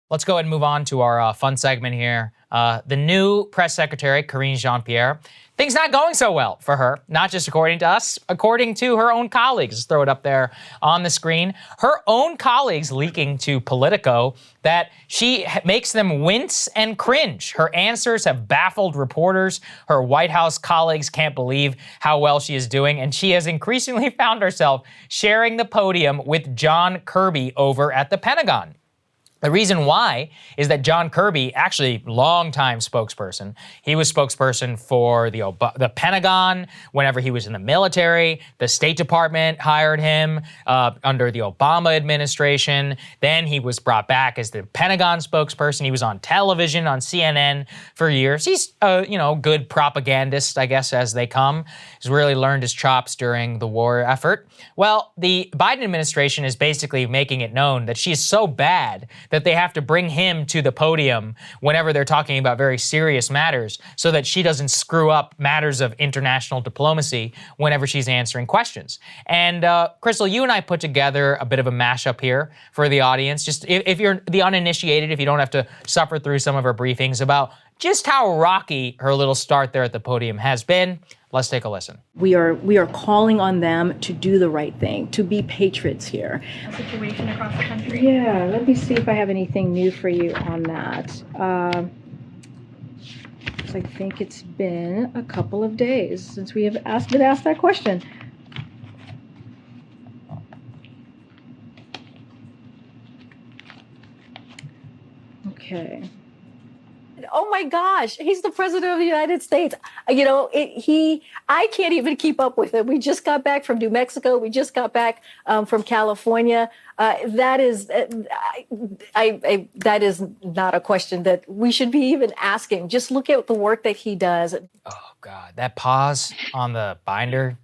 Let's go ahead and move on to our fun segment here. The new press secretary, Karine Jean-Pierre, things not going so well for her, not just according to us, according to her own colleagues. Let's throw it up there on the screen. Her own colleagues leaking to Politico that she makes them wince and cringe. Her answers have baffled reporters. Her White House colleagues can't believe how well she is doing, and she has increasingly found herself sharing the podium with John Kirby over at the Pentagon. The reason why is that John Kirby, actually longtime spokesperson, he was spokesperson for the Pentagon whenever he was in the military. The State Department hired him under the Obama administration. Then he was brought back as the Pentagon spokesperson. He was on television on CNN for years. He's a good propagandist, I guess, as they come. He's really learned his chops during the war effort. Well, the Biden administration is basically making it known that she is so bad that they have to bring him to the podium whenever they're talking about very serious matters so that she doesn't screw up matters of international diplomacy whenever she's answering questions. And Krystal, you and I put together a bit of a mashup here for the audience. Just if you're the uninitiated, if you don't have to suffer through some of her briefings about just how rocky her little start there at the podium has been. Let's take a listen. We are calling on them to do the right thing, to be patriots here. A situation across the country? Yeah, let me see if I have anything new for you on that. So I think it's been a couple of days since we have been asked that question. Okay. Oh my gosh, he's the president of the United States. I can't even keep up with it. We just got back from New Mexico. We just got back from California. That is not a question that we should be even asking. Just look at the work that he does. Oh God, that pause on the binder,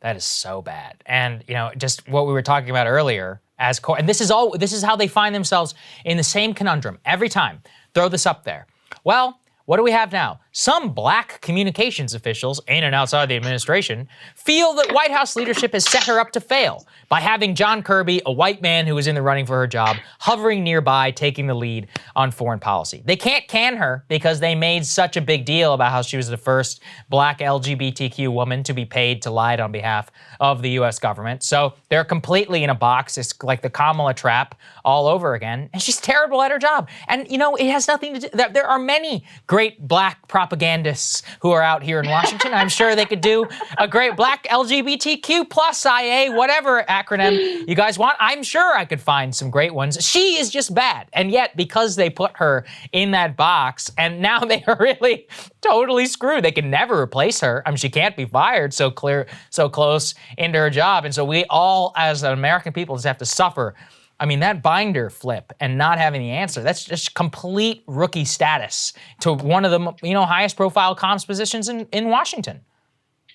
that is so bad. And just what we were talking about earlier, and this is how they find themselves in the same conundrum every time. Throw this up there. Well, what do we have now? Some black communications officials in and outside the administration feel that White House leadership has set her up to fail by having John Kirby, a white man who was in the running for her job, hovering nearby, taking the lead on foreign policy. They can't can her because they made such a big deal about how she was the first black LGBTQ woman to be paid to lie on behalf of the U.S. government. So they're completely in a box. It's like the Kamala trap all over again. And she's terrible at her job. And, it has nothing to do. There are many great black propagandists who are out here in Washington. I'm sure they could do a great black LGBTQ plus IA, whatever acronym you guys want. I'm sure I could find some great ones. She is just bad. And yet, because they put her in that box, and now they are really totally screwed. They can never replace her. I mean, she can't be fired so close into her job. And so we all, as American people, just have to suffer. I mean, that binder flip and not having the answer, that's just complete rookie status to one of the, highest profile comms positions in Washington.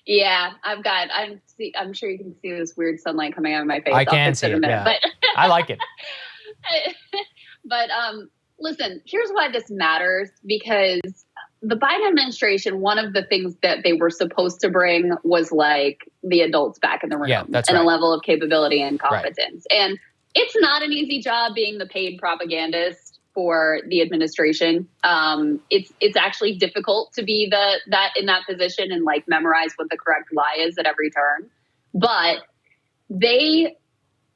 Yeah, I'm sure you can see this weird sunlight coming out of my face. I can see it, yeah. But I like it. But listen, here's why this matters, because the Biden administration, one of the things that they were supposed to bring was like the adults back in the room, and a level of capability and competence. Right. And it's not an easy job being the paid propagandist for the administration. It's actually difficult to be in that position and like memorize what the correct lie is at every turn. But they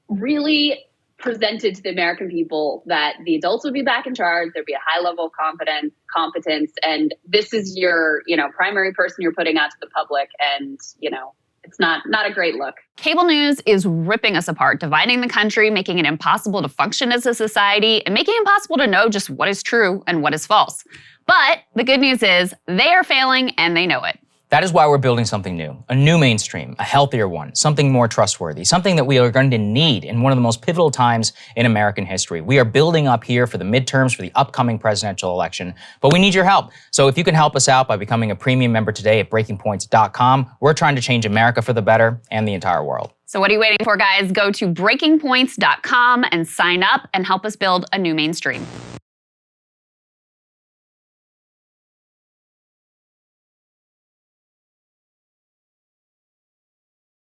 really presented to the American people that the adults would be back in charge. There'd be a high level of competence, and this is your primary person you're putting out to the public, and it's not a great look. Cable news is ripping us apart, dividing the country, making it impossible to function as a society, and making it impossible to know just what is true and what is false. But the good news is they are failing and they know it. That is why we're building something new, a new mainstream, a healthier one, something more trustworthy, something that we are going to need in one of the most pivotal times in American history. We are building up here for the midterms, for the upcoming presidential election, but we need your help. So if you can help us out by becoming a premium member today at breakingpoints.com, we're trying to change America for the better and the entire world. So what are you waiting for, guys? Go to breakingpoints.com and sign up and help us build a new mainstream.